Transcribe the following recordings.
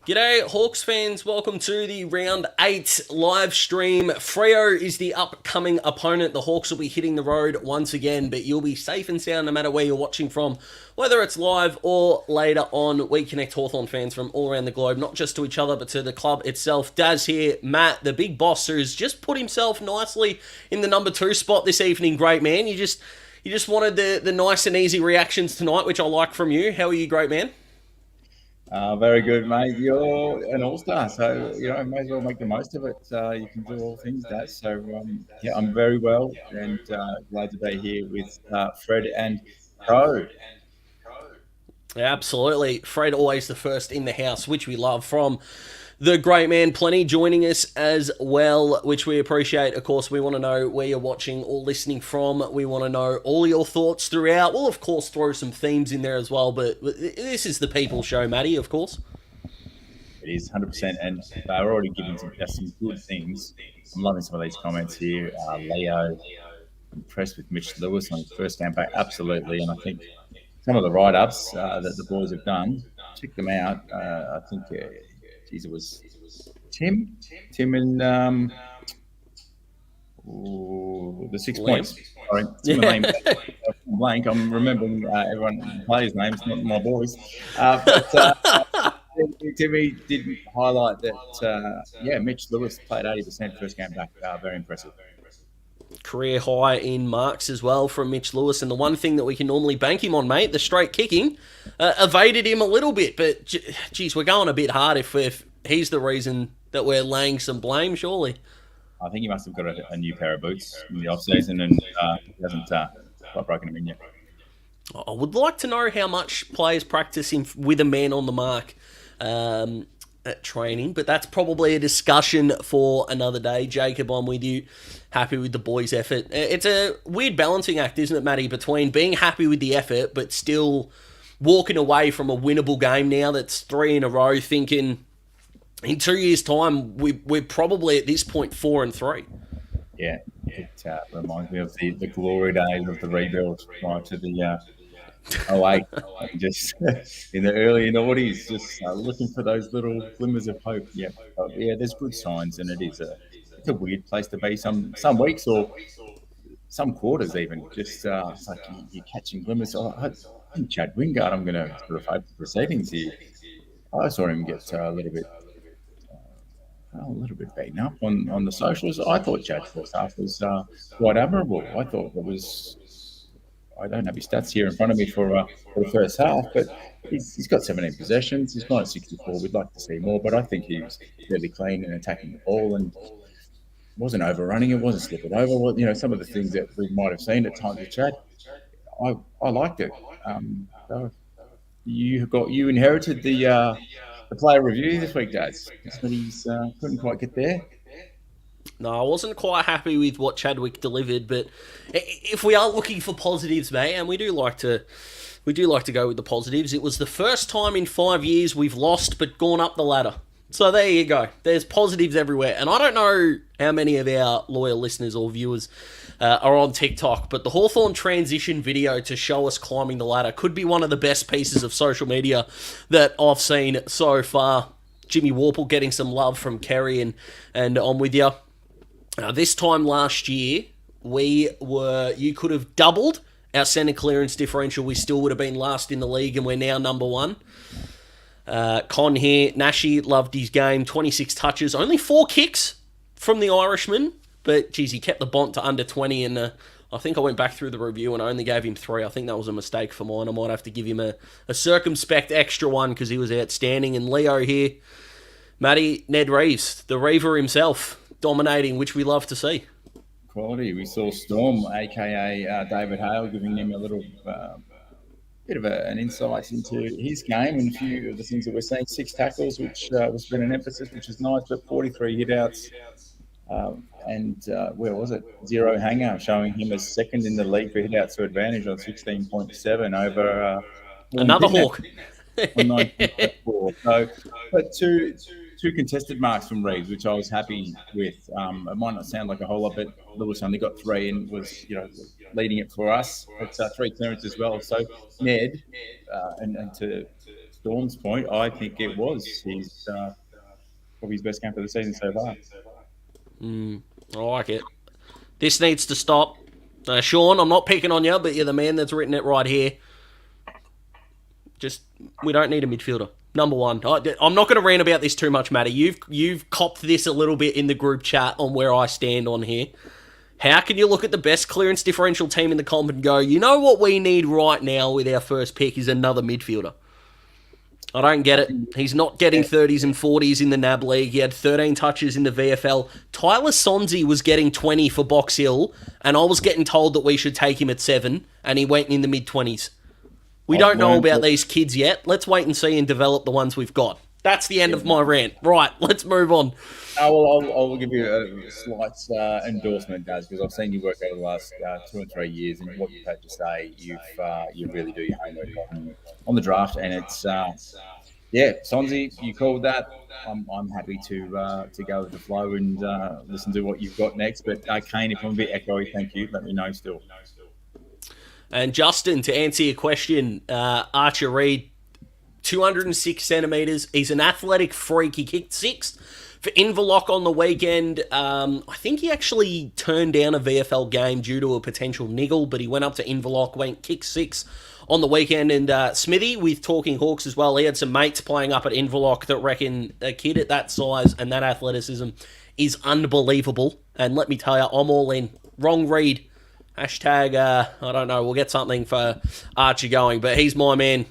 G'day, Hawks fans. Welcome to the Round 8 live stream. Freo is the upcoming opponent. The Hawks will be hitting the road once again, but you'll be safe and sound no matter where you're watching from, whether it's live or later on. We connect Hawthorn fans from all around the globe, not just to each other, but to the club itself. Daz here, Matt, the big boss, who's just put himself nicely in the number 2 spot this evening. Great man. You just wanted the nice and easy reactions tonight, which I like from you. How are you, great man? Very good, mate. You're an all-star, so may as well make the most of it. You can do all things, that. So yeah, I'm very well, and glad to be here with Fred and Pro. Absolutely. Fred always the first in the house, which we love, from the great man Plenty joining us as well, which we appreciate. Of course, we want to know where you're watching or listening from. We want to know all your thoughts throughout. We'll, of course, throw some themes in there as well, but this is the people show, Matty, of course. It is 100%, and they're already giving some good things. I'm loving some of these comments here. Leo, impressed with Mitch Lewis on his first game back, absolutely, and I think some of the write-ups that the boys have done, check them out. I think, it was Tim and the 6 points. Sorry, Tim and Lane, blank. I'm remembering everyone players' names, not my boys. Timmy did highlight that. Mitch Lewis played 80% first game back. Very impressive. Career high in marks as well from Mitch Lewis, and the one thing that we can normally bank him on, mate, the straight kicking, evaded him a little bit, but geez, we're going a bit hard if he's the reason that we're laying some blame, surely. I think he must have got a new pair of boots in the off-season, and he hasn't quite broken them in yet. I would like to know how much players practice with a man on the mark at training, but that's probably a discussion for another day. Jacob, I'm with you. Happy with the boys' effort. It's a weird balancing act, isn't it, Matty, between being happy with the effort but still walking away from a winnable game now that's 3 in a row, thinking in 2 years' time we're probably at this point 4-3. Yeah, it reminds me of the glory days of the rebuild prior to the 08, just in the early noughties, just looking for those little glimmers of hope. Yeah, there's good signs, and it's a weird place to be some weeks or some quarters even. Just it's like you're catching glimmers. I think Chad Wingard, I'm going to sort of hope the proceedings here. I saw him get a little bit beaten up on the socials. I thought Chad's first half was quite admirable. I thought it was. I don't have his stats here in front of me for the first half, but he's got 17 possessions. He's not at 64. We'd like to see more, but I think he was really clean and attacking the ball and wasn't overrunning it, wasn't slipping over. Some of the things that we might have seen at times with Chad, I liked it. So you inherited the player review this week, Daz. But he's couldn't quite get there. No, I wasn't quite happy with what Chadwick delivered, but if we are looking for positives, mate, and we do like to go with the positives, it was the first time in 5 years we've lost but gone up the ladder. So there you go. There's positives everywhere. And I don't know how many of our loyal listeners or viewers are on TikTok, but the Hawthorn transition video to show us climbing the ladder could be one of the best pieces of social media that I've seen so far. Jimmy Warple getting some love from Kerry, and I'm with you. This time last year, you could have doubled our centre clearance differential. We still would have been last in the league, and we're now number 1. Con here, Nashi loved his game, 26 touches, only 4 kicks from the Irishman, but geez, he kept the Bont to under 20, and I think I went back through the review and I only gave him 3. I think that was a mistake for mine. I might have to give him a circumspect extra one because he was outstanding. And Leo here, Matty, Ned Reeves, the Reaver himself, dominating, which we love to see. Quality. We saw Storm, aka David Hale, giving him a little bit of an insight into his game and a few of the things that we're seeing. 6 tackles, which was been an emphasis, which is nice, but 43 hitouts. And where was it? 0 hanger, showing him as second in the league for hitouts to advantage on 16.7 over another Hawk. On 9.4. So, but two contested marks from Reid, which I was happy with. It might not sound like a whole lot, but Lewis only got 3 and was leading it for us. It's 3 clearances as well. So Ned, and to Storm's point, I think it was probably his best game of the season so far. I like it. This needs to stop. Sean, I'm not picking on you, but you're the man that's written it right here. Just, we don't need a midfielder. Number one. I'm not going to rant about this too much, Matty. You've copped this a little bit in the group chat on where I stand on here. How can you look at the best clearance differential team in the comp and go, you know what we need right now with our first pick is another midfielder? I don't get it. He's not getting 30s and 40s in the NAB League. He had 13 touches in the VFL. Tyler Sonzi was getting 20 for Box Hill, and I was getting told that we should take him at 7, and he went in the mid-20s. We don't know about these kids yet. Let's wait and see and develop the ones we've got. That's the end of my rant. Right, let's move on. I'll give you a slight endorsement, Daz, because I've seen you work over the last 2 or 3 years, and what you've had to say, you really do your homework on the draft, and it's Sonzi, you called that. I'm happy to go with the flow and listen to what you've got next. But Kane, if I'm a bit echoey, thank you. Let me know still. And Justin, to answer your question, Archer Reid, 206 centimetres. He's an athletic freak. He kicked 6th for Inverloch on the weekend. I think he actually turned down a VFL game due to a potential niggle, but he went up to Inverloch, kicked 6 on the weekend. And Smithy, with Talking Hawks as well, he had some mates playing up at Inverloch that reckon a kid at that size and that athleticism is unbelievable. And let me tell you, I'm all in. Wrong Reid. Hashtag, I don't know, we'll get something for Archie going, but he's my man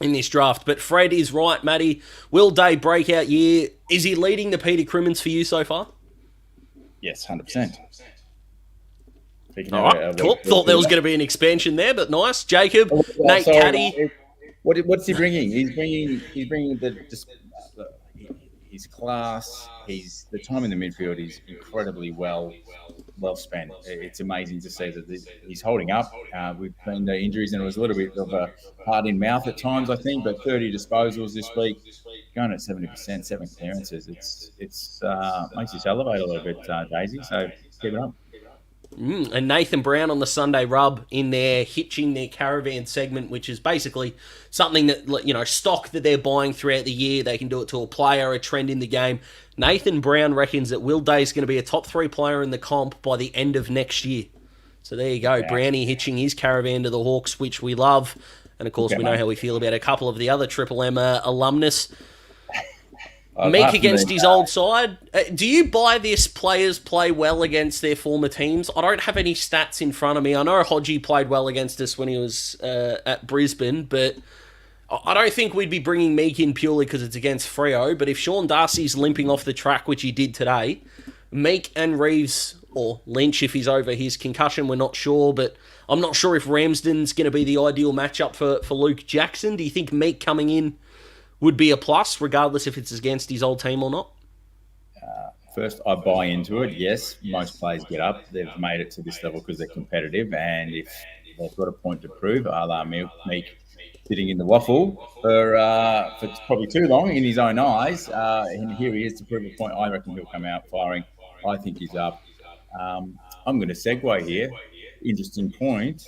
in this draft. But Fred is right, Matty. Will Day breakout year. Is he leading the Peter Crimmins for you so far? Yes, 100%. All right, cool. Thought there was going to be an expansion there, but nice. Jacob, Nate Caddy. What's he bringing? He's bringing his class. The time in the midfield is incredibly well spent. It's amazing to see that he's holding up. We've seen the injuries, and it was a little bit of a hard in mouth at times, I think. But 30 disposals this week, going at 70%, 7 clearances. It's makes us elevate a little bit, Daisy. So keep it up. And Nathan Brown on the Sunday Rub in there, hitching their caravan segment, which is basically something that, stock that they're buying throughout the year. They can do it to a player, a trend in the game. Nathan Brown reckons that Will Day is going to be a top 3 player in the comp by the end of next year. So there you go. Yeah. Brownie hitching his caravan to the Hawks, which we love. And of course, we know how we feel about a couple of the other Triple M alumnus. Meek against his old side. Do you buy this players play well against their former teams? I don't have any stats in front of me. I know Hodgie played well against us when he was at Brisbane, but I don't think we'd be bringing Meek in purely because it's against Freo. But if Sean Darcy's limping off the track, which he did today, Meek and Reeves, or Lynch if he's over his concussion, we're not sure. But I'm not sure if Ramsden's going to be the ideal matchup for Luke Jackson. Do you think Meek coming in would be a plus, regardless if it's against his old team or not? First, I buy into it. Yes, most players get up. They've made it to this level because they're competitive, and if they've got a point to prove, a la Meek sitting in the waffle for probably too long in his own eyes, and here he is to prove a point. I reckon he'll come out firing. I think he's up. I'm going to segue here. Interesting point.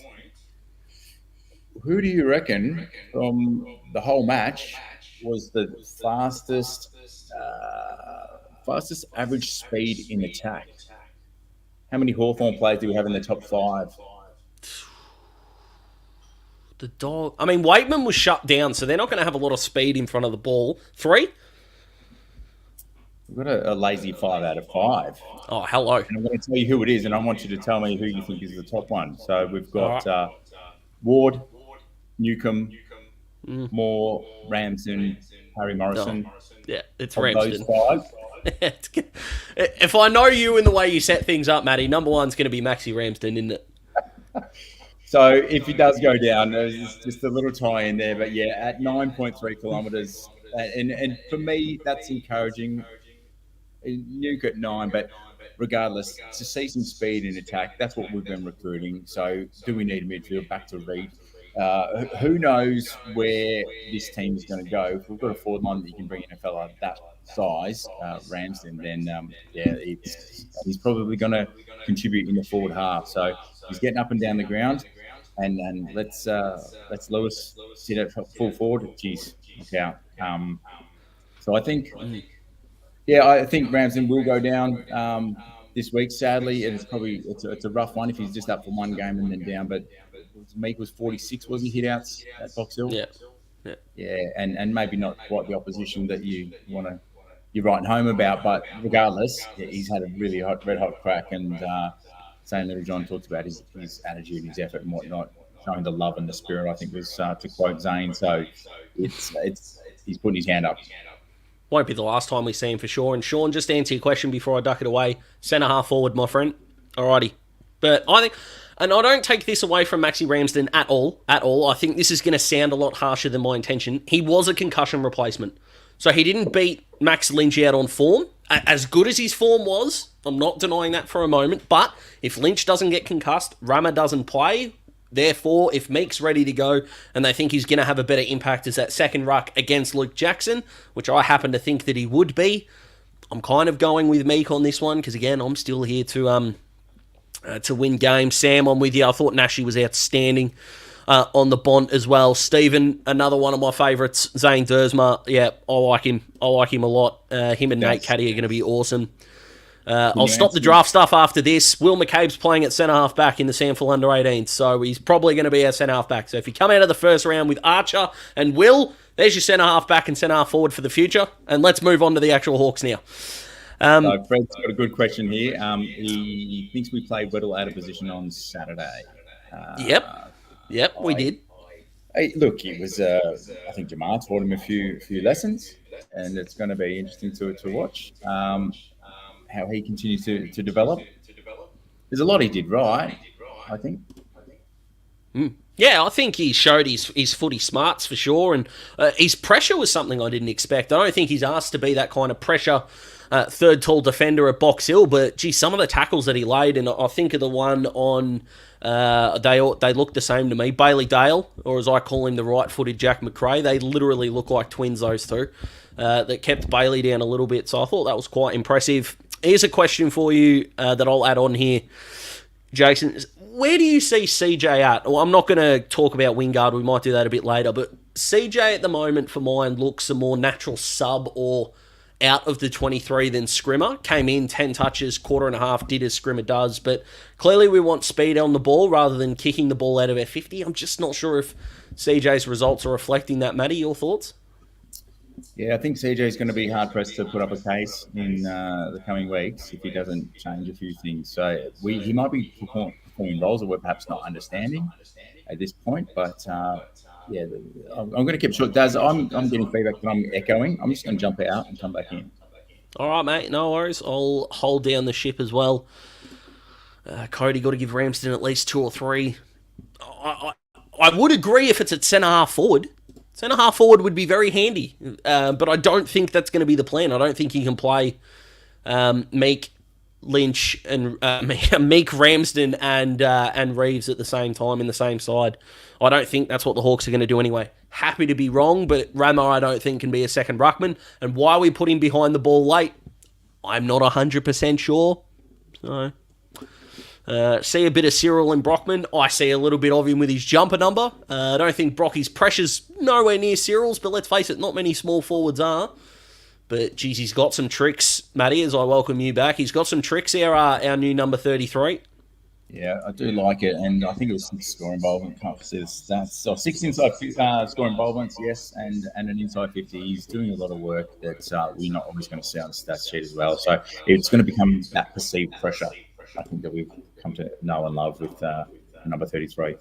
Who do you reckon from the whole match was the fastest average speed in attack? How many Hawthorn players do we have in the top 5? The dog. I mean, Waitman was shut down, so they're not going to have a lot of speed in front of the ball. 3? We've got a lazy 5 out of 5. Oh, hello. And I'm going to tell you who it is, and I want you to tell me who you think is the top one. So we've got Ward, Newcomb, Moore, Ramsden, Harry Morrison. Oh, yeah, it's Ramsden. If I know you and the way you set things up, Matty, number 1's going to be Maxi Ramsden, isn't it? So if he does go down, there's just a little tie in there. But yeah, at 9.3 kilometres, and for me, that's encouraging. Nuke at 9, but regardless, to see some speed in attack, that's what we've been recruiting. So do we need a midfield? Back to Reid. Who knows where this team is going to go? If we've got a forward line that you can bring in a fella that size, Ramsden, then he's probably going to contribute in the forward half. So he's getting up and down the ground, and let's Lewis sit at full forward. Geez, look out. So I think, I think Ramsden will go down this week. Sadly, and it's a rough one if he's just up for one game and then down. But Meek was 46, was he, hit outs at Box Hill? Yeah. Yeah, and maybe not quite the opposition that you're writing home about, but regardless, he's had a really red hot crack. And Zane Little John talked about his attitude, his effort, and whatnot, showing the love and the spirit. I think was to quote Zane. So it's he's putting his hand up. Won't be the last time we see him for sure. And Sean, just to answer your question before I duck it away, centre half forward, my friend. Alrighty, but I think. And I don't take this away from Maxi Ramsden at all. I think this is going to sound a lot harsher than my intention. He was a concussion replacement. So he didn't beat Max Lynch out on form. As good as his form was, I'm not denying that for a moment. But if Lynch doesn't get concussed, Rama doesn't play. Therefore, if Meek's ready to go and they think he's going to have a better impact as that second ruck against Luke Jackson, which I happen to think that he would be, I'm kind of going with Meek on this one because, again, I'm still here to win games. Sam, I'm with you. I thought Nashi was outstanding on the Bont as well. Stephen, another one of my favourites. Zane Duursma, yeah, I like him. I like him a lot. Him and Nate Caddy are going to be awesome. I'll stop the draft stuff after this. Will McCabe's playing at centre-half back in the Samful Under-18, so he's probably going to be our centre-half back. So if you come out of the first round with Archer and Will, there's your centre-half back and centre-half forward for the future. And let's move on to the actual Hawks now. So Fred's got a good question here. He thinks we played Weddle out of position on Saturday. Yep, we did. Look, it was. I think Jamar taught him a few lessons, and it's going to be interesting to watch how he continues to develop. There's a lot he did right, I think. Yeah, I think he showed his footy smarts for sure, and his pressure was something I didn't expect. I don't think he's asked to be that kind of pressure third tall defender at Box Hill, but gee, some of the tackles that he laid, and I think of the one on they look the same to me, Bailey Dale, or as I call him, the right-footed Jack McRae. They literally look like twins, those two. That kept Bailey down a little bit, so I thought that was quite impressive. Here's a question for you that I'll add on here, Jason. Where do you see CJ at? Well, I'm not going to talk about Wingard. We might do that a bit later, but CJ at the moment for mine looks a more natural sub or out of the 23 than Scrimmer. Came in 10 touches, quarter and a half, did as Scrimmer does, but clearly we want speed on the ball rather than kicking the ball out of our 50. I'm just not sure if CJ's results are reflecting that. Matty, your thoughts? Yeah, I think CJ's going to be hard-pressed to put up a case in the coming weeks if he doesn't change a few things. So he might be performing roles that we're perhaps not understanding at this point, but yeah, I'm going to keep it short. Daz, I'm getting feedback that I'm echoing. I'm just going to jump out and come back in. All right, mate. No worries. I'll hold down the ship as well. Cody, got to give Ramsden at least 2 or 3. I would agree if it's at centre-half forward. Centre-half forward would be very handy, but I don't think that's going to be the plan. I don't think you can play Meek, Lynch, and Meek, Ramsden, and Reeves at the same time in the same side. I don't think that's what the Hawks are going to do anyway. Happy to be wrong, but Ramo I don't think can be a second ruckman. And why we put him behind the ball late, I'm not 100% sure. So, see a bit of Cyril and Brockman. I see a little bit of him with his jumper number. I don't think Brocky's pressure's nowhere near Cyril's, but let's face it, not many small forwards are. But, geez, he's got some tricks, Matty, as I welcome you back. He's got some tricks, our new number 33. Yeah, I do like it, and I think it was 6 score involvement. Can't see the stats. So 6 inside score involvements, yes, and an inside 50. He's doing a lot of work that we're not always going to see on the stats sheet as well. So it's going to become that perceived pressure, I think, that we've come to know and love with number 33.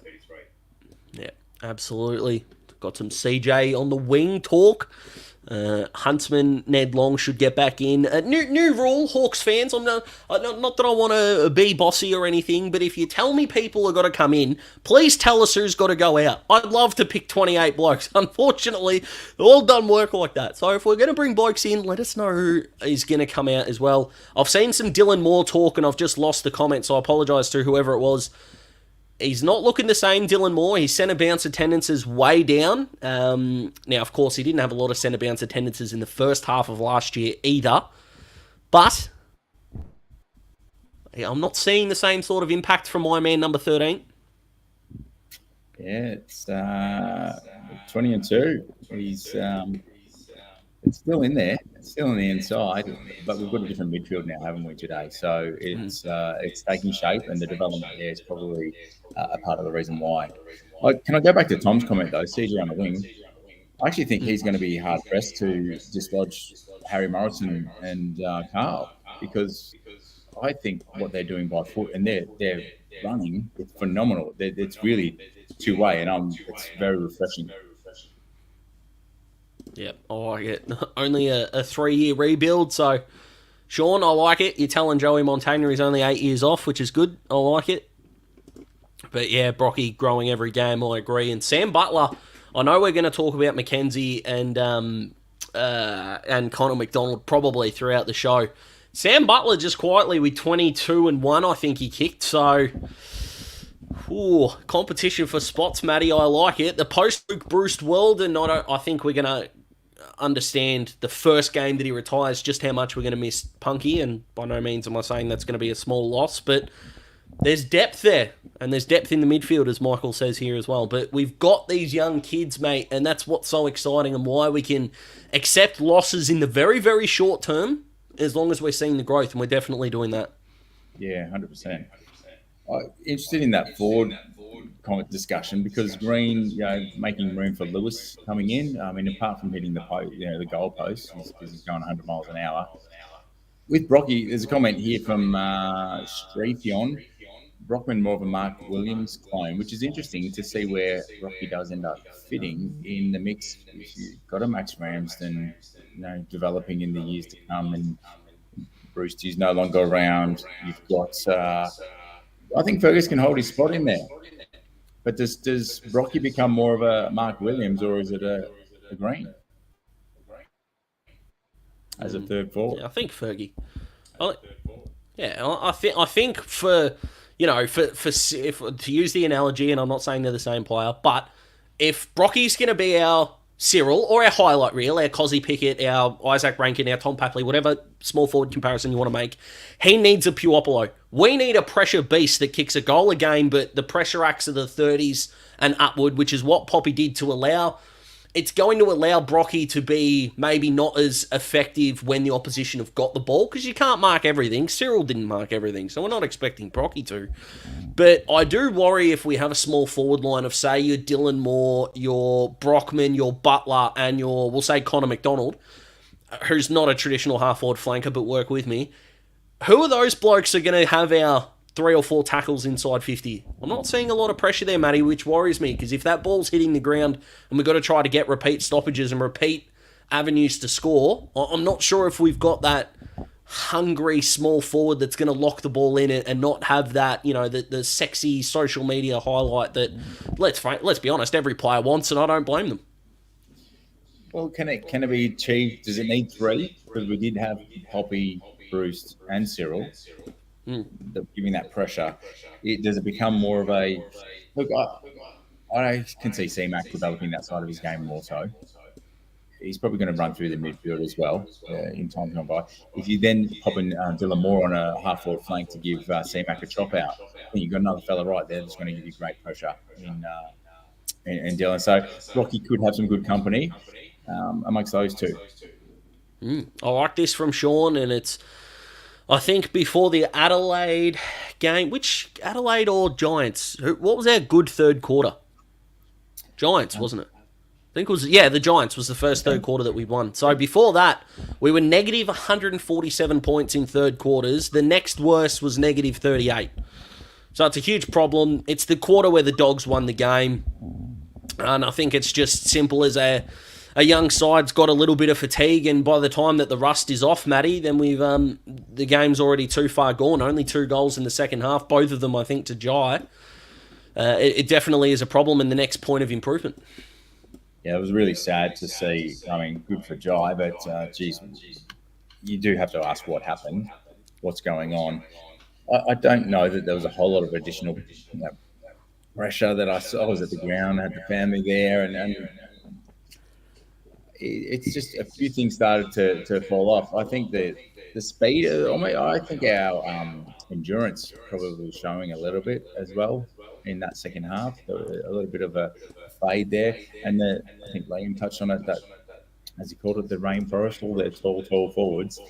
Yeah, absolutely. Got some CJ on the wing talk. Huntsman, Ned Long should get back in. New rule, Hawks fans. I'm not that I want to be bossy or anything, but if you tell me people have got to come in, please tell us who's got to go out. I'd love to pick 28 blokes. Unfortunately, they've all done work like that. So if we're going to bring blokes in, let us know who is going to come out as well. I've seen some Dylan Moore talk, and I've just lost the comment, so I apologise to whoever it was. He's not looking the same, Dylan Moore. His centre bounce attendance is way down. Now, of course, he didn't have a lot of centre bounce attendances in the first half of last year either. But I'm not seeing the same sort of impact from my man number 13. Yeah, it's 20-2. He's it's still in there. It's still on the inside, but we've got a different midfield now, haven't we, today? So it's taking shape, and the development there is probably a part of the reason why. Can I go back to Tom's comment though? CG on the wing. I actually think he's going to be hard pressed to dislodge Harry Morrison and Carl, because I think what they're doing by foot and they're running, it's phenomenal. It's really two way, and it's very refreshing. Yep, I like it. Only a 3-year rebuild, so Sean, I like it. You're telling Joey Montagna he's only 8 years off, which is good. I like it. But yeah, Brocky growing every game, I agree. And Sam Butler, I know we're going to talk about Mackenzie and Connor McDonald probably throughout the show. Sam Butler just quietly with 22-1, I think he kicked. So, competition for spots, Matty. I like it. The post-Luke Bruce world, and I think we're going to understand the first game that he retires just how much we're going to miss Punky, and by no means am I saying that's going to be a small loss, but there's depth there, and there's depth in the midfield, as Michael says here as well. But we've got these young kids, mate, and that's what's so exciting and why we can accept losses in the very, very short term as long as we're seeing the growth, and we're definitely doing that. Yeah, 100%. Interested in that forward comment discussion, because Green, making room for Lewis coming in. I mean, apart from hitting the the goal post, because he's going 100 miles an hour. With Brocky, there's a comment here from Streethion. Brockman more of a Mark Williams clone, which is interesting to see where Brocky does end up fitting in the mix. If you've got a Max Ramsden, developing in the years to come, and Brewster's no longer around. You've got, I think Fergus can hold his spot in there. But does Brocky become more of a Mark Williams, or is it a Green as a third forward? Yeah, I think Fergie. I think for to use the analogy, and I'm not saying they're the same player, but if Brocky's going to be our Cyril or our highlight reel, our Cozzy Pickett, our Isaac Rankin, our Tom Papley, whatever small forward comparison you want to make, he needs a Puopolo. We need a pressure beast that kicks a goal a game, but the pressure acts of the 30s and upward, which is what Poppy did to allow. It's going to allow Brocky to be maybe not as effective when the opposition have got the ball, because you can't mark everything. Cyril didn't mark everything, so we're not expecting Brocky to. But I do worry if we have a small forward line of, say, your Dylan Moore, your Brockman, your Butler, and we'll say Connor McDonald, who's not a traditional half-forward flanker, but work with me. Who are those blokes that are going to have our 3 or 4 tackles inside 50? I'm not seeing a lot of pressure there, Matty, which worries me, because if that ball's hitting the ground and we've got to try to get repeat stoppages and repeat avenues to score, I'm not sure if we've got that hungry small forward that's going to lock the ball in it and not have that, the sexy social media highlight that, let's be honest, every player wants, and I don't blame them. Well, can it be achieved? Does it need 3? Because we did have Poppy, Bruce, and Cyril. Giving that pressure, does it become more of a look? I can see C-Mac developing that side of his game more so. He's probably going to run through the midfield as well in time gone by. If you then pop in Dylan Moore on a half-forward flank to give C-Mac a chop out, then you've got another fella right there that's going to give you great pressure in Dylan. So Rocky could have some good company amongst those two. I like this from Sean, and it's, I think, before the Adelaide game, which Adelaide or Giants? What was our good third quarter? Giants, wasn't it? I think it was, the Giants was the first third quarter that we won. So before that, we were negative 147 points in third quarters. The next worst was negative 38. So it's a huge problem. It's the quarter where the Dogs won the game. And I think it's just simple as a young side's got a little bit of fatigue, and by the time that the rust is off, Matty, then the game's already too far gone. Only 2 goals in the second half, both of them, I think, to Jai. It definitely is a problem and the next point of improvement. Yeah, it was really sad to see. I mean, good for Jai, but geez, you do have to ask what happened, what's going on. I don't know that there was a whole lot of additional pressure that I saw. I was at the ground, I had the family there, and it's just a few things started to fall off. I think the speed, I think our endurance probably was showing a little bit as well. in that second half. There was a little bit of a fade there, and I think Liam touched on it, that, as he called it, the rainforest, all their tall forwards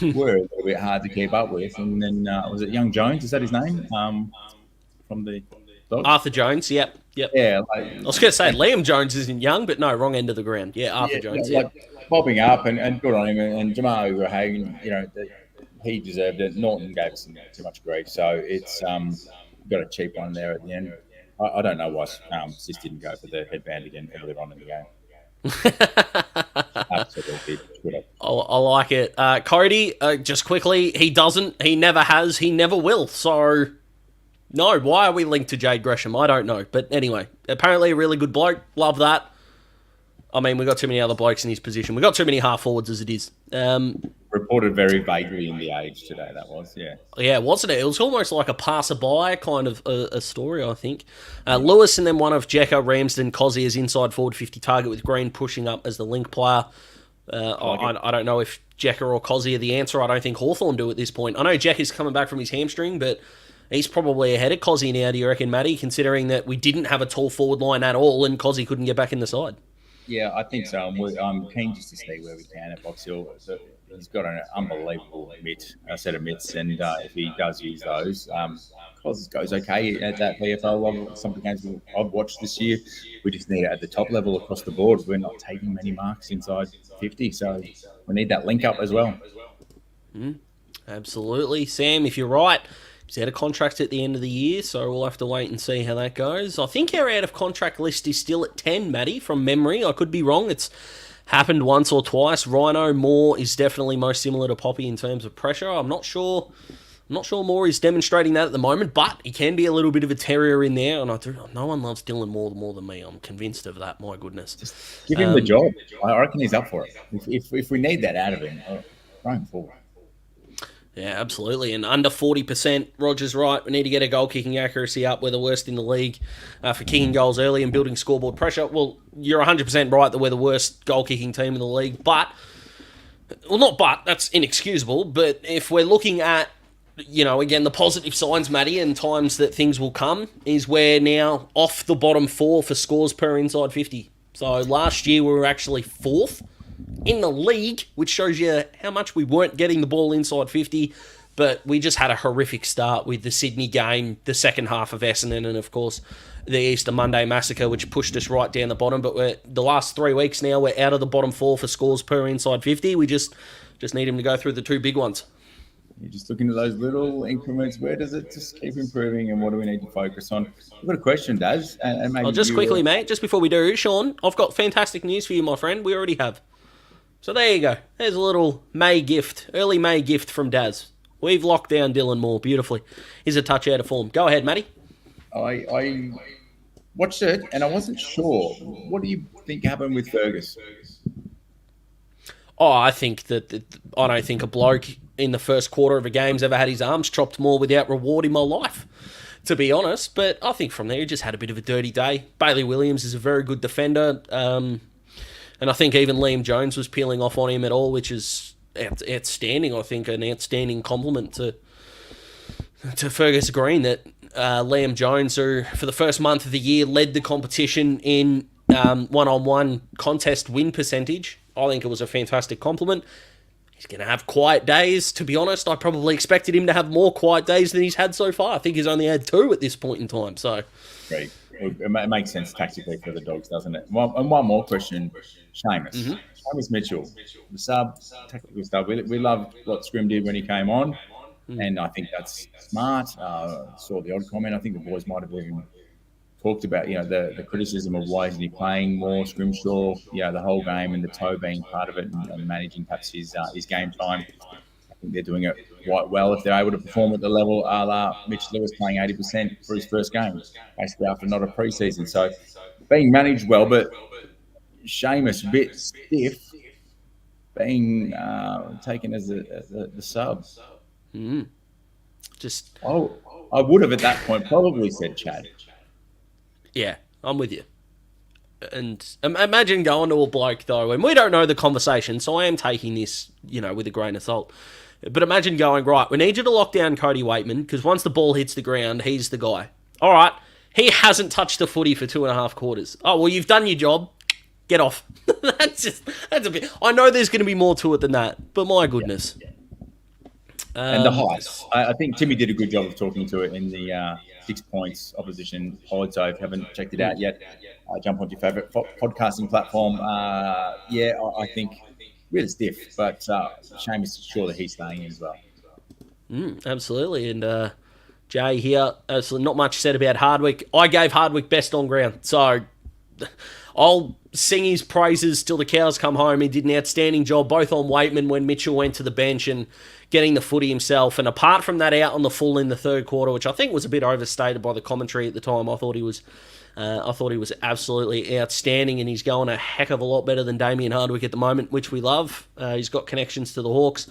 were a little bit hard to keep up with. And then was it Young Jones? Is that his name? From the Dogs? Arthur Jones, yep. Yeah, I was going to say Liam Jones isn't young, but no, wrong end of the ground. Yeah, Arthur Jones, popping up and good on him. And Jamal Hagan, he deserved it. Norton gave us too much grief, so it's got a cheap one there at the end. I don't know why Sis didn't go for the headband again earlier on in the game. Absolutely. I like it. Cody, just quickly, he doesn't, he never has, he never will. So, no, why are we linked to Jade Gresham? I don't know. But anyway, apparently a really good bloke. Love that. I mean, we got too many other blokes in his position. We got too many half forwards as it is. Reported very vaguely in the Age today, that was, yeah. Yeah, wasn't it? It was almost like a passerby kind of a story, I think. Lewis and then one of Jekka, Ramsden, Cozzy as inside forward 50 target with Green pushing up as the link player. I don't know if Jekka or Cozzy are the answer. I don't think Hawthorn do at this point. I know Jekka's coming back from his hamstring, but he's probably ahead of Cozzy now, do you reckon, Matty, considering that we didn't have a tall forward line at all and Cozzy couldn't get back in the side? Yeah, I think so. I'm keen just to see where we can at Box Hill. So he's got an unbelievable set of mitts, and if he does use those, Cos goes okay at that VFL. Some of the games I've watched this year, we just need it at the top level across the board. We're not taking many marks inside 50, so we need that link up as well. Absolutely. Sam, if you're right, he's out of contract at the end of the year, so we'll have to wait and see how that goes. I think our out-of-contract list is still at 10, Matty, from memory. I could be wrong. It's happened once or twice. Rhino Moore is definitely most similar to Poppy in terms of pressure. I'm not sure Moore is demonstrating that at the moment, but he can be a little bit of a terrier in there, and no one loves Dylan Moore more than me. I'm convinced of that, my goodness. Just give him the job. I reckon he's up for it. If we need that out of him, going forward. Yeah, absolutely. And under 40%, Roger's right. We need to get a goal-kicking accuracy up. We're the worst in the league for kicking goals early and building scoreboard pressure. Well, you're 100% right that we're the worst goal-kicking team in the league. That's inexcusable. But if we're looking at, again, the positive signs, Matty, and times that things will come, is we're now off the bottom 4 for scores per inside 50. So last year we were actually 4th in the league, which shows you how much we weren't getting the ball inside 50, but we just had a horrific start with the Sydney game, the second half of Essendon, and of course the Easter Monday massacre, which pushed us right down the bottom. But the last 3 weeks now, we're out of the bottom 4 for scores per inside 50. We just need him to go through the 2 big ones. You're just looking at those little increments. Where does it just keep improving, and what do we need to focus on? I've got a question, Daz. And maybe just quickly, mate, just before we do, Sean, I've got fantastic news for you, my friend. We already have. So there you go. There's a little early May gift from Daz. We've locked down Dylan Moore beautifully. He's a touch out of form. Go ahead, Matty. I watched it, and I wasn't sure. What do you think happened with Fergus? I think I don't think a bloke in the first quarter of a game's ever had his arms chopped more without reward in my life, to be honest. But I think from there, he just had a bit of a dirty day. Bailey Williams is a very good defender. And I think even Liam Jones was peeling off on him at all, which is outstanding. I think an outstanding compliment to Fergus Green that Liam Jones, who for the first month of the year led the competition in one-on-one contest win percentage. I think it was a fantastic compliment. He's going to have quiet days, to be honest. I probably expected him to have more quiet days than he's had so far. I think he's only had 2 at this point in time. So, great. It makes sense tactically for the Dogs, doesn't it? And one more question, Seamus. Seamus Mitchell, the tactical sub. We loved what Scrim did when he came on, and I think that's smart. Saw the odd comment. I think the boys might have even talked about, the criticism of why isn't he playing more Scrimshaw, the whole game, and the toe being part of it, and managing perhaps his game time. I think they're doing it quite well if they're able to perform at the level a la Mitch Lewis playing 80% for his first game, basically after not a pre-season. So being managed well, but Seamus a bit stiff, being taken as the sub. I would have at that point probably said Chad. Yeah, I'm with you. And imagine going to a bloke, though, and we don't know the conversation, so I am taking this, with a grain of salt. But imagine going, right, we need you to lock down Cody Waitman, because once the ball hits the ground, he's the guy. All right, He hasn't touched the footy for 2.5 quarters. Oh, well, you've done your job. Get off. That's a bit... I know there's going to be more to it than that, but my goodness. Yeah. And the heights. I think Timmy did a good job of talking to it in the 6 points opposition pod. So if you haven't checked it out yet, jump onto your favourite podcasting platform. I think really stiff, but shame is sure that he's staying in as well. Absolutely. And Jay here, absolutely not much said about Hardwick. I gave Hardwick best on ground, so I'll sing his praises till the cows come home. He did an outstanding job both on Waitman when Mitchell went to the bench and getting the footy himself. And apart from that out on the full in the third quarter, which I think was a bit overstated by the commentary at the time, I thought he was absolutely outstanding, and he's going a heck of a lot better than Damien Hardwick at the moment, which we love. He's got connections to the Hawks.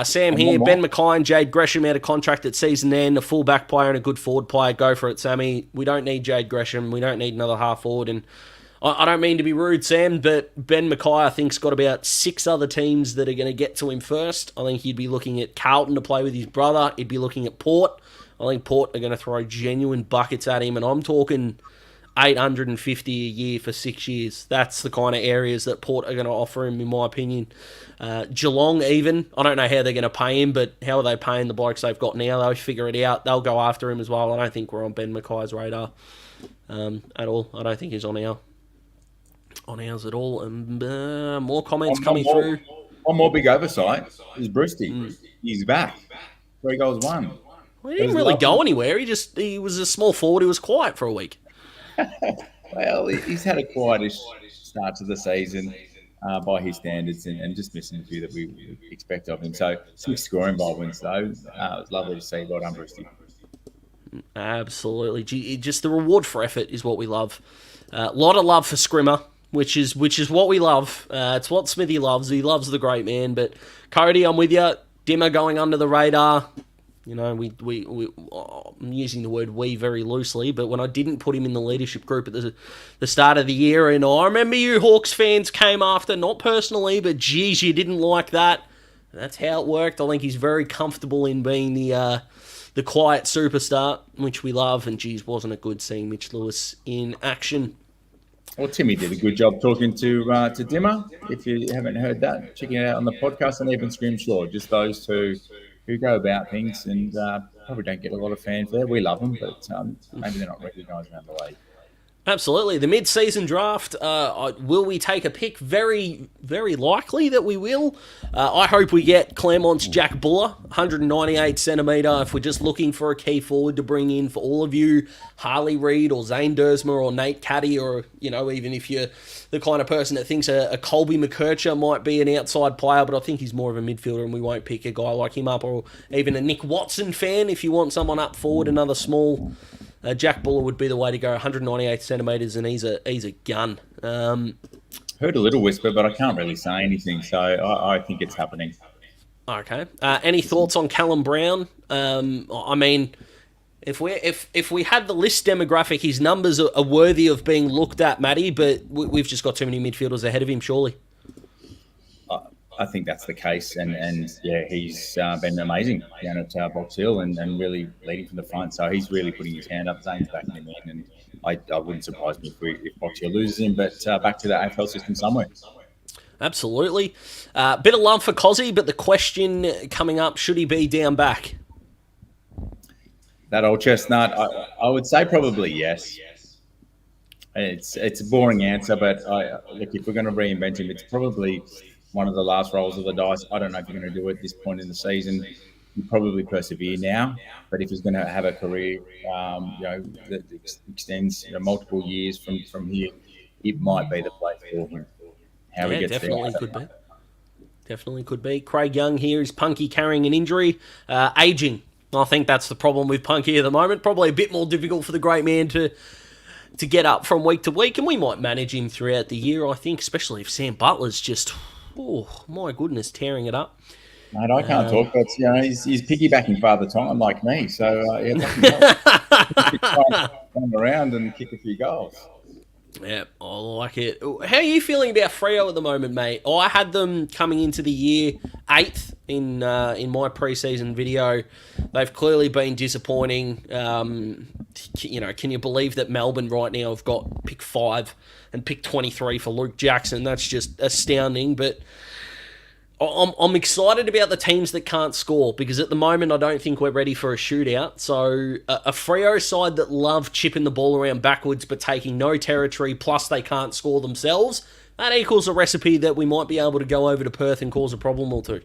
Sam here, Ben Mackay and Jade Gresham out of contract at season end, a full-back player and a good forward player. Go for it, Sammy. We don't need Jade Gresham. We don't need another half-forward. And I don't mean to be rude, Sam, but Ben Mackay, I think, has got about 6 other teams that are going to get to him first. I think he'd be looking at Carlton to play with his brother. He'd be looking at Port. I think Port are going to throw genuine buckets at him, and I'm talking 850 a year for 6 years. That's the kind of areas that Port are going to offer him, in my opinion. Geelong, even. I don't know how they're going to pay him, but how are they paying the blokes they've got now? They'll figure it out. They'll go after him as well. I don't think we're on Ben Mackay's radar at all. I don't think he's on ours at all. And more comments coming through. One more big oversight is Brewsty. He's back. 3 goals, 1. Well, he didn't really go anywhere. He was a small forward. He was quiet for a week. Well, he's had a quietish start to the season by his standards, and just missing a few that we expect of him. So 6 scoring involvements, though. It was lovely to see. Well done, Brewsty. Absolutely. Just the reward for effort is what we love. A lot of love for Scrimmer, which is what we love. It's what Smithy loves. He loves the great man. But Cody, I'm with you. Dimmer going under the radar. You know, I'm using the word "we" very loosely, but when I didn't put him in the leadership group at the start of the year, and I remember you Hawks fans came after, not personally, but geez, you didn't like that. That's how it worked. I think he's very comfortable in being the quiet superstar, which we love, and geez, wasn't it good seeing Mitch Lewis in action. Well, Timmy did a good job talking to Dimmer. If you haven't heard that, check it out on the podcast, and even Scrimshaw. Just those two who go about things and probably don't get a lot of fanfare. We love them, but maybe they're not recognised around the league. Absolutely. The mid-season draft, will we take a pick? Very, very likely that we will. I hope we get Claremont's Jack Buller, 198 centimetre. If we're just looking for a key forward to bring in for all of you, Harley, Reid or Zane Duursma or Nate Caddy, or, you know, even if you're the kind of person that thinks a Colby McKercher might be an outside player, but I think he's more of a midfielder and we won't pick a guy like him up, or even a Nick Watson fan if you want someone up forward, another small... Jack Buller would be the way to go, 198 centimetres, and he's a gun. Heard a little whisper, but I can't really say anything, so I think it's happening. Okay. Any thoughts on Callum Brown? I mean, if we had the list demographic, his numbers are worthy of being looked at, Matty, but we've just got too many midfielders ahead of him, surely. I think that's the case, and yeah, he's been amazing down at Box Hill and really leading from the front. So he's really putting his hand up. Zane's backing him in, and I wouldn't surprise me if Box Hill loses him. But back to the AFL system somewhere. Absolutely, bit of love for Cozzy, but the question coming up: should he be down back? That old chestnut, I would say probably yes. It's a boring answer, but look, if we're going to reinvent him, it's probably one of the last rolls of the dice. I don't know if you're going to do it at this point in the season. You probably persevere now, but if he's going to have a career, that extends multiple years from here, it might be the place for him. How he gets definitely there, could be. Definitely could be. Craig Young here is Punky carrying an injury, aging. I think that's the problem with Punky at the moment. Probably a bit more difficult for the great man to get up from week to week, and we might manage him throughout the year. I think, especially if Sam Butler's just. Oh, my goodness, tearing it up. Mate, I can't talk, but he's piggybacking Father Time like me. So, run around and kick a few goals. Yeah, I like it. How are you feeling about Freo at the moment, mate? I had them coming into the year 8th in my pre-season video. They've clearly been disappointing. Can you believe that Melbourne right now have got pick 5 and pick 23 for Luke Jackson? That's just astounding. But I'm excited about the teams that can't score, because at the moment I don't think we're ready for a shootout. So a Freo side that love chipping the ball around backwards but taking no territory, plus they can't score themselves, that equals a recipe that we might be able to go over to Perth and cause a problem or two.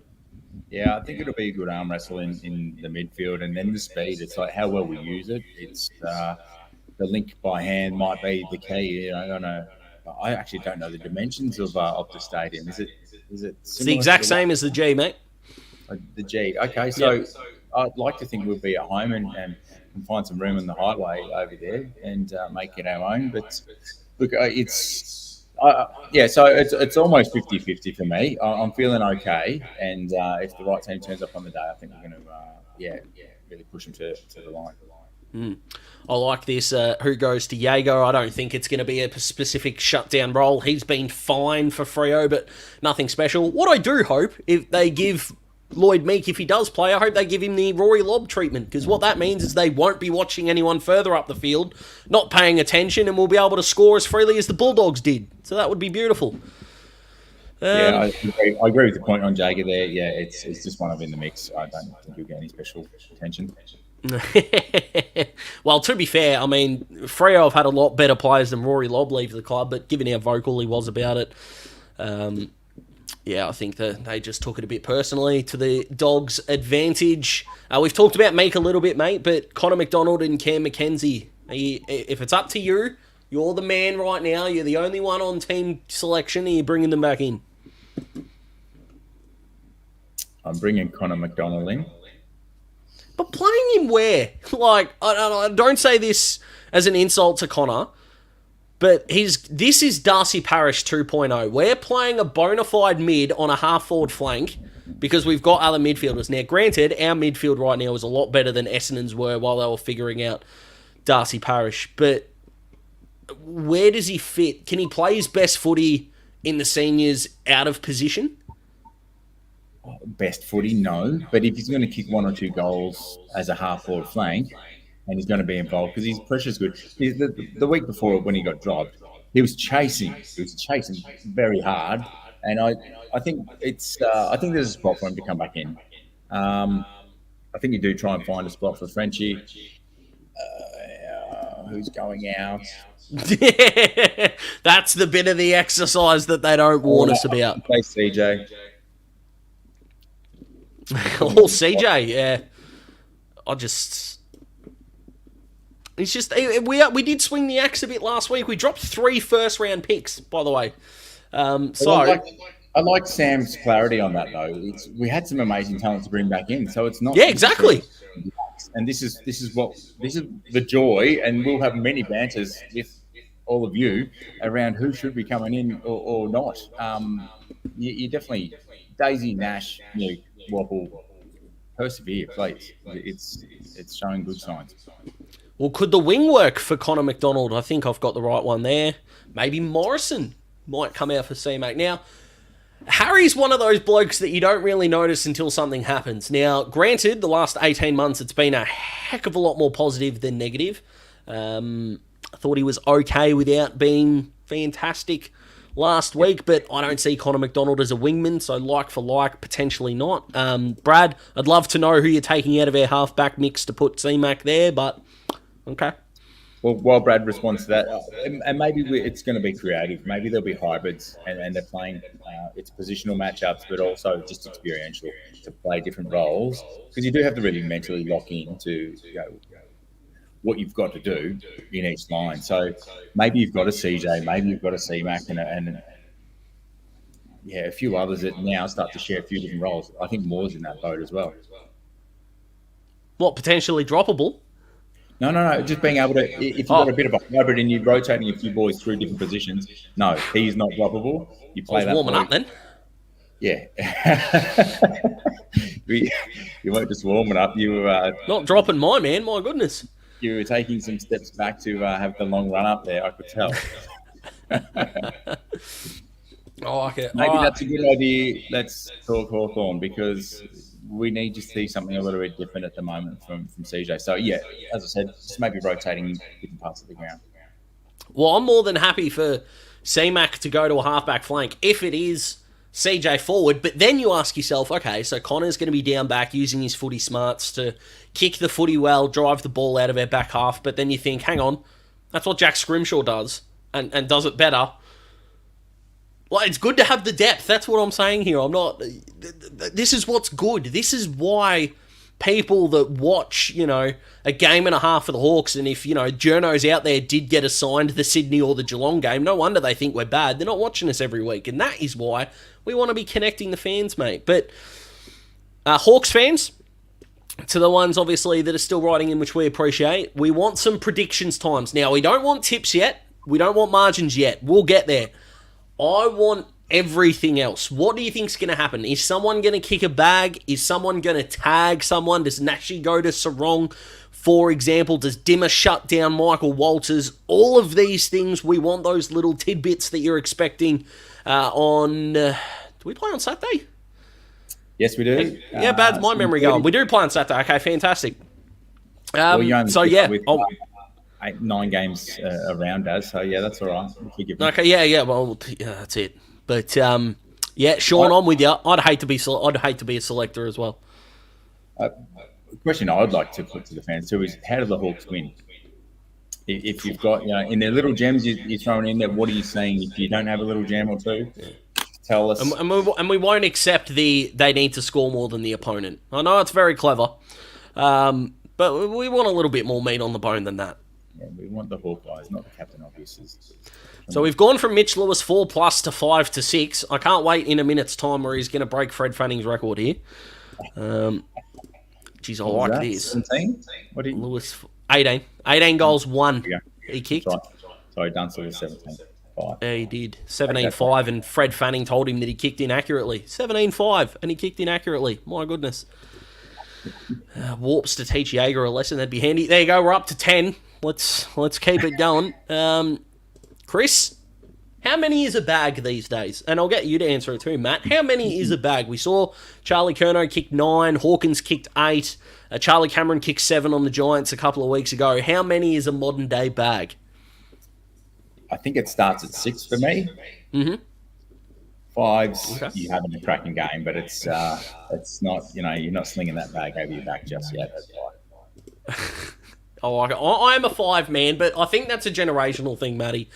Yeah, I think it'll be a good arm wrestle in the midfield, and then the speed. It's like how well we use it. It's the link by hand might be the key. I actually don't know the dimensions of the stadium. Is it it's the exact same as the G, mate? The G. Okay, so I'd like to think we'll be at home and find some room in the highway over there and make it our own. But look, so it's almost 50-50 for me. I'm feeling okay, and if the right team turns up on the day, I think we're going to really push them to the line. I like this. Who goes to Jaeger? I don't think it's going to be a specific shutdown role. He's been fine for Freo, but nothing special. What I do hope, if they give Lloyd Meek, if he does play, I hope they give him the Rory Lobb treatment, because what that means is they won't be watching anyone further up the field, not paying attention, and we'll be able to score as freely as the Bulldogs did. So that would be beautiful. I agree with the point on Jaeger there. Yeah, it's just one of in the mix. I don't think you'll get any special attention. Well, to be fair, I mean, Freo have had a lot better players than Rory Lobb leave the club, but given how vocal he was about it, I think that they just took it a bit personally to the Dogs' advantage. We've talked about Meek a little bit, mate, but Connor McDonald and Cam Mackenzie, if it's up to you, you're the man right now. You're the only one on team selection, and you're bringing them back in. I'm bringing Connor McDonald in. But playing him where? Like, I don't say this as an insult to Connor, but this is Darcy Parish 2.0. We're playing a bona fide mid on a half-forward flank because we've got other midfielders. Now, granted, our midfield right now is a lot better than Essendon's were while they were figuring out Darcy Parish. But where does he fit? Can he play his best footy in the seniors out of position? Best footy, no. But if he's going to kick 1 or 2 goals as a half-forward flank, and he's going to be involved because his pressure's good. The week before when he got dropped, he was chasing very hard, and I think I think there's a spot for him to come back in. I think you do try and find a spot for Frenchie. Who's going out? That's the bit of the exercise that they don't warn us about. Play CJ. CJ, yeah. It's just we did swing the axe a bit last week. We dropped 3 first-round picks, by the way. I like Sam's clarity on that though. We had some amazing talent to bring back in, so it's not. Yeah, exactly. And this is the joy, and we'll have many banters with all of you around who should be coming in or not. You definitely Daisy, Nash, Wobble, persevere, please. It's showing good signs. Well, could the wing work for Connor McDonald? I think I've got the right one there. Maybe Morrison might come out for C-Mac. Now, Harry's one of those blokes that you don't really notice until something happens. Now, granted, the last 18 months, it's been a heck of a lot more positive than negative. I thought he was okay without being fantastic last week, but I don't see Connor McDonald as a wingman, so like for like, potentially not. Brad, I'd love to know who you're taking out of our halfback mix to put C-Mac there, but okay. Well, while Brad responds to that, and maybe it's going to be creative. Maybe there'll be hybrids, and they're playing it's positional matchups, but also just experiential to play different roles, because you do have to really mentally lock in to what you've got to do in each line. So maybe you've got a CJ, maybe you've got a C-Mac, and a few others that now start to share a few different roles. I think Moore's in that boat as well. What, potentially droppable? No. Just being able to, if you've got a bit of a hybrid and you're rotating a few boys through different positions, no, he's not droppable. You play that. Warming up then. Yeah. You weren't just warming up. You were not dropping my man. My goodness. You were taking some steps back to have the long run up there. I could tell. I like it. Maybe that's a good idea. Let's talk Hawthorn, because we need to see something a little bit different at the moment from CJ. So, yeah, as I said, just maybe rotating different parts of the ground. Well, I'm more than happy for C-Mac to go to a halfback flank if it is CJ forward, but then you ask yourself, okay, so Connor's going to be down back using his footy smarts to kick the footy well, drive the ball out of our back half, but then you think, hang on, that's what Jack Scrimshaw does, and does it better. Well, it's good to have the depth. That's what I'm saying here. I'm not... This is what's good. This is why people that watch, a game and a half for the Hawks, and if, journos out there did get assigned the Sydney or the Geelong game, no wonder they think we're bad. They're not watching us every week, and that is why we want to be connecting the fans, mate. But Hawks fans, to the ones, obviously, that are still writing in, which we appreciate, we want some predictions times. Now, we don't want tips yet. We don't want margins yet. We'll get there. I want everything else. What do you think's going to happen? Is someone going to kick a bag? Is someone going to tag someone? Does Nashi go to Sarong, for example? Does Dimmer shut down Michael Walters? All of these things, we want those little tidbits that you're expecting on... do we play on Saturday? Yes, we do. Yeah, bad's my memory going. We do play on Saturday. Okay, fantastic. So, yeah... 9 games around us, so yeah, that's all right. Okay, yeah, well, that's it. But Sean, I'm with you. I'd hate to be a selector as well. The question I'd like to put to the fans too is, how do the Hawks win? If you've got, in their little gems you're throwing in there, what are you saying? If you don't have a little gem or two, tell us. And we won't accept they need to score more than the opponent. I know it's very clever, but we want a little bit more meat on the bone than that. Yeah, we want the Hawkeyes, not the captain, obviously. So we've gone from Mitch Lewis 4+ to 5 to 6. I can't wait in a minute's time where he's going to break Fred Fanning's record here. Geez, I like this. 17? Lewis, 18. 18 goals, 1. He kicked. Right. Sorry, Dunstall was 17. 5. Yeah, he did. 17-5, and Fred Fanning told him that he kicked in accurately. 17-5, and he kicked in accurately. My goodness. Warps to teach Jaeger a lesson. That'd be handy. There you go. We're up to 10. Let's keep it going. Chris, how many is a bag these days? And I'll get you to answer it too, Matt. How many is a bag? We saw Charlie Curnow kick 9, Hawkins kicked 8, Charlie Cameron kicked 7 on the Giants a couple of weeks ago. How many is a modern day bag? I think it starts at 6 for me. Mm-hmm. 5's, okay. You having a cracking game, but it's not, you're not slinging that bag over your back just yet. I like it. I am a 5 man, but I think that's a generational thing, Matty,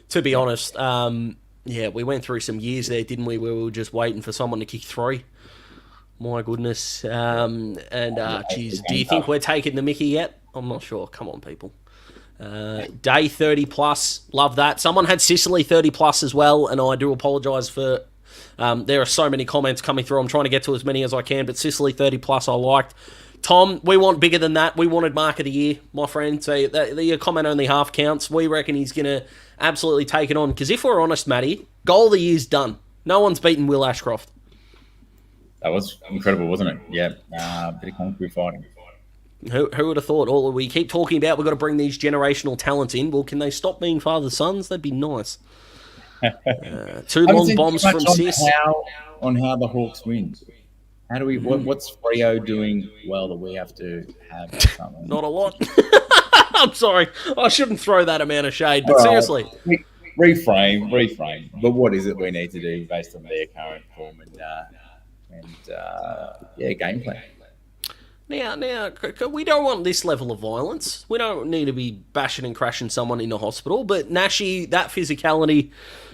to be honest. We went through some years there, didn't we, where we were just waiting for someone to kick 3. My goodness. Geez, do you think we're taking the mickey yet? I'm not sure. Come on, people. Day 30+, love that. Someone had Sicily 30+ as well, and I do apologise for... there are so many comments coming through. I'm trying to get to as many as I can, but Sicily 30+ I liked. Tom, we want bigger than that. We wanted Mark of the Year, my friend. So your comment only half counts. We reckon he's going to absolutely take it on. Because if we're honest, Matty, goal of the year's done. No one's beaten Will Ashcroft. That was incredible, wasn't it? Yeah, bit of kung fu fighting. Who would have thought? All we keep talking about, we've got to bring these generational talents in. Well, can they stop being father-sons? That'd be nice. 2 long bombs from Sis. On how the Hawks win. How do we? What's Freo doing well that we have to have? Something? Not a lot. I'm sorry. I shouldn't throw that amount of shade, but seriously. Reframe. But what is it we need to do based on their current form and game plan? Now, we don't want this level of violence. We don't need to be bashing and crashing someone in the hospital. But Nashi, that physicality,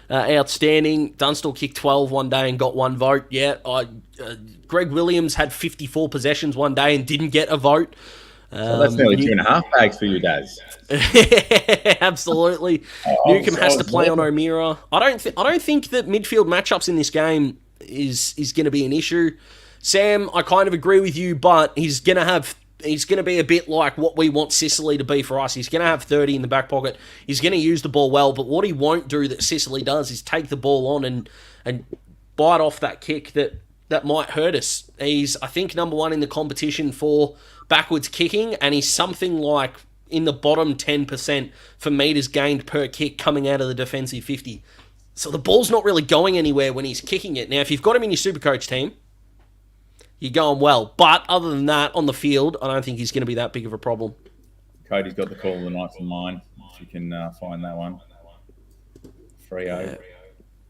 outstanding. Dunstall kicked 12 one day and got 1 vote. Yeah, Greg Williams had 54 possessions one day and didn't get a vote. So that's nearly 2.5 bags for you, Daz. Absolutely. Newcomb has to play on O'Meara. I don't think that midfield matchups in this game is going to be an issue. Sam, I kind of agree with you, but he's going to be a bit like what we want Sicily to be for us. He's going to have 30 in the back pocket. He's going to use the ball well, but what he won't do that Sicily does is take the ball on and bite off that kick that might hurt us. He's, I think, number 1 in the competition for backwards kicking, and he's something like in the bottom 10% for metres gained per kick coming out of the defensive 50. So the ball's not really going anywhere when he's kicking it. Now, if you've got him in your Supercoach team, you're going well. But other than that, on the field, I don't think he's going to be that big of a problem. Cody's got the call of the night for mine. If you can find that one. Freo.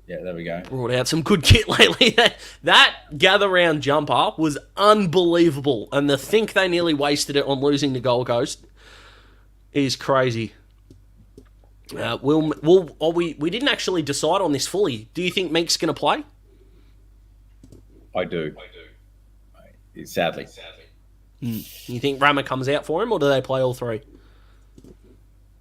Yeah, there we go. Brought out some good kit lately. That gather round jumper was unbelievable. And to think they nearly wasted it on losing to Gold Coast is crazy. We didn't actually decide on this fully. Do you think Meek's going to play? I do. Sadly. You think Rama comes out for him, or do they play all three?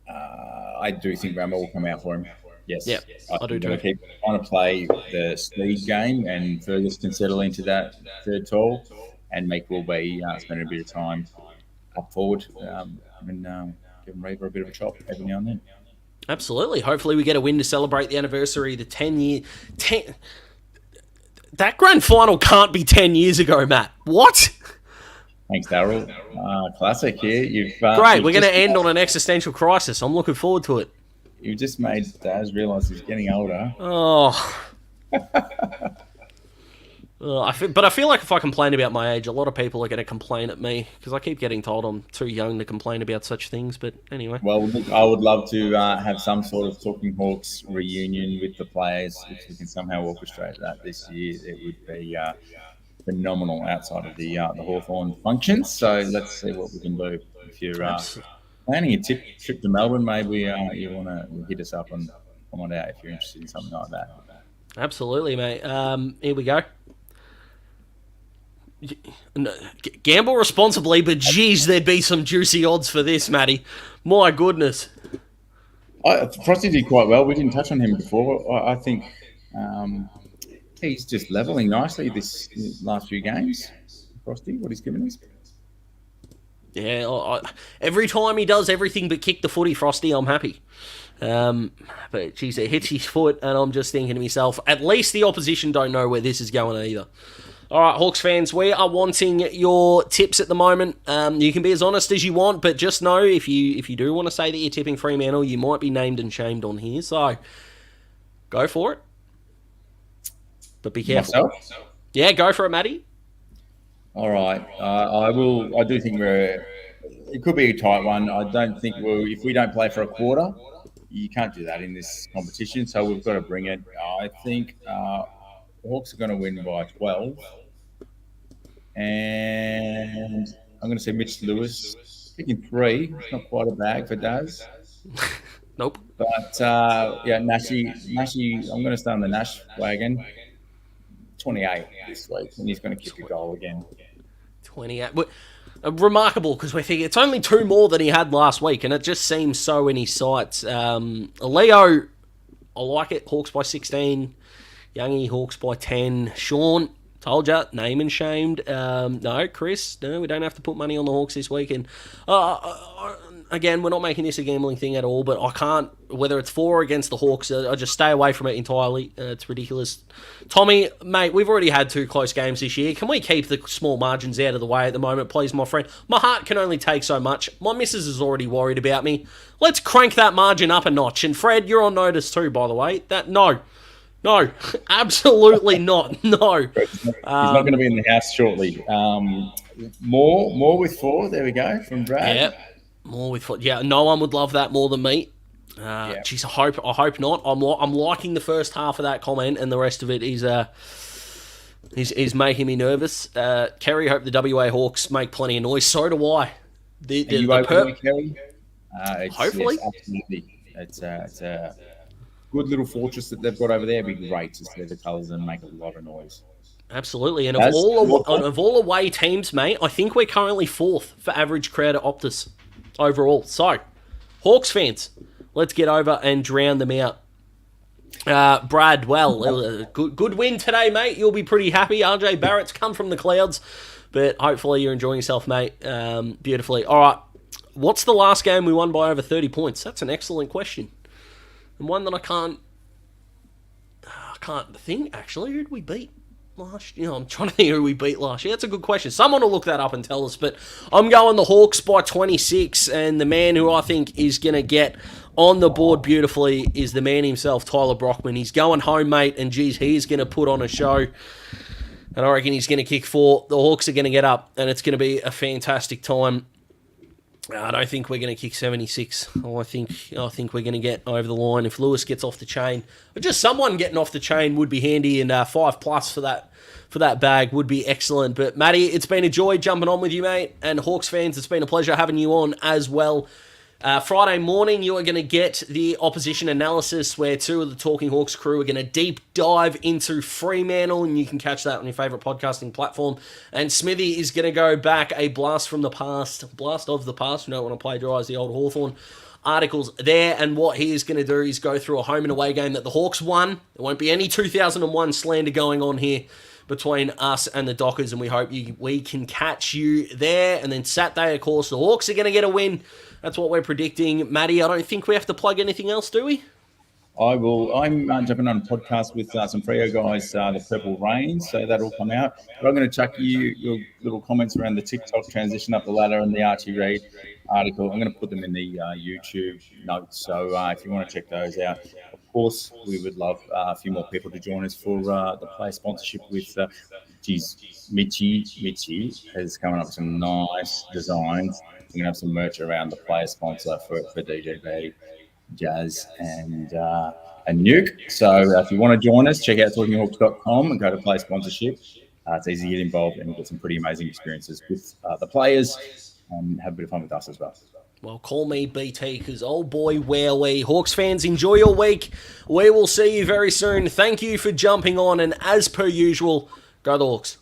I do think Rama will come out for him. Yes. Yeah, I do too. Going to keep trying to play the speed game, and Fergus can settle into that third tall, and Meek will be spending a bit of time up forward and giving Reid a bit of a chop every now and then. Absolutely. Hopefully we get a win to celebrate the anniversary, the 10-year... That grand final can't be 10 years ago, Matt. What? Thanks, Daryl. Classic here. Great, we're going to end on an existential crisis. I'm looking forward to it. You just made Daz realise he's getting older. Oh. But I feel like if I complain about my age, a lot of people are going to complain at me because I keep getting told I'm too young to complain about such things. But anyway. Well, I would love to have some sort of Talking Hawks reunion with the players. If we can somehow orchestrate that this year, it would be phenomenal outside of the Hawthorn functions. So let's see what we can do. If you're planning a trip to Melbourne, maybe you want to hit us up and come on out if you're interested in something like that. Absolutely, mate. Here we go. Gamble responsibly, but geez, there'd be some juicy odds for this, Matty. My goodness. Frosty did quite well. We didn't touch on him before. I think he's just levelling nicely this last few games. Frosty, what he's given us. Yeah, every time he does everything but kick the footy, Frosty, I'm happy. But geez, it hits his foot, and I'm just thinking to myself, at least the opposition don't know where this is going either. All right, Hawks fans, we are wanting your tips at the moment. You can be as honest as you want, but just know if you do want to say that you're tipping Fremantle, you might be named and shamed on here. So go for it, but be careful. Myself? Yeah, go for it, Matty. All right, I will. I do think it could be a tight one. I don't think if we don't play for a quarter, you can't do that in this competition. So we've got to bring it. I think. The Hawks are going to win by 12. And I'm going to say Mitch Lewis. Picking 3. It's not quite a bag for Daz. Nope. But, Nashi, I'm going to stay on the Nash wagon. 28 this week. And he's going to kick a goal again. 28. Remarkable, because we think it's only 2 more than he had last week, and it just seems so in his sights. Leo, I like it. Hawks by 16. Youngie, Hawks by 10. Sean, told ya, name and shamed. No, Chris, no, we don't have to put money on the Hawks this week. And again, we're not making this a gambling thing at all, but I can't, whether it's for or against the Hawks, I just stay away from it entirely. It's ridiculous. Tommy, mate, we've already had 2 close games this year. Can we keep the small margins out of the way at the moment, please, my friend? My heart can only take so much. My missus is already worried about me. Let's crank that margin up a notch. And Fred, you're on notice too, by the way. No, absolutely not. No. He's not going to be in the house shortly. More with 4. There we go from Brad. Yeah, more with 4. Yeah, no one would love that more than me. Geez, I hope not. I'm liking the first half of that comment, and the rest of it is making me nervous. Kerry, hope the WA Hawks make plenty of noise. So do I. Are you over Kerry? Hopefully. Yes, absolutely. It's a good little fortress that they've got over there. It'd be great to see the colours and make a lot of noise. Absolutely. And of all away teams, mate, I think we're currently 4th for average crowd at Optus overall. So, Hawks fans, let's get over and drown them out. Brad, well, good win today, mate. You'll be pretty happy. RJ Barrett's come from the clouds, but hopefully you're enjoying yourself, mate, beautifully. All right, what's the last game we won by over 30 points? That's an excellent question. And one that I can't think, actually. Who did we beat last year? I'm trying to think who we beat last year. That's a good question. Someone will look that up and tell us. But I'm going the Hawks by 26. And the man who I think is going to get on the board beautifully is the man himself, Tyler Brockman. He's going home, mate. And, geez, he's going to put on a show. And I reckon he's going to kick 4. The Hawks are going to get up, and it's going to be a fantastic time. I don't think we're going to kick 76. I think we're going to get over the line. If Lewis gets off the chain, or just someone getting off the chain would be handy, and 5+ for that bag would be excellent. But Matty, it's been a joy jumping on with you, mate. And Hawks fans, it's been a pleasure having you on as well. Friday morning, you are going to get the opposition analysis where 2 of the Talking Hawks crew are going to deep dive into Fremantle, and you can catch that on your favourite podcasting platform. And Smithy is going to go back a blast of the past. You don't want to plagiarise the old Hawthorn articles there. And what he is going to do is go through a home and away game that the Hawks won. There won't be any 2001 slander going on here between us and the Dockers, and we hope we can catch you there. And then Saturday, of course, the Hawks are going to get a win. That's what we're predicting. Matty, I don't think we have to plug anything else, do we? I will. I'm jumping on a podcast with some Freo guys, the Purple Rain, so that'll come out. But I'm going to chuck your little comments around the TikTok transition up the ladder and the Archie Reid article. I'm going to put them in the YouTube notes, so if you want to check those out. Of course, we would love a few more people to join us for the player sponsorship with Mitchy has coming up with some nice designs. We're going to have some merch around the player sponsor for DJB, Jazz, and Nuke. So if you want to join us, check out talkinghawks.com and go to player sponsorship. It's easy to get involved and get some pretty amazing experiences with the players and have a bit of fun with us as well. Well, call me BT, because old boy, where we. Hawks fans, enjoy your week. We will see you very soon. Thank you for jumping on, and as per usual, go the Hawks.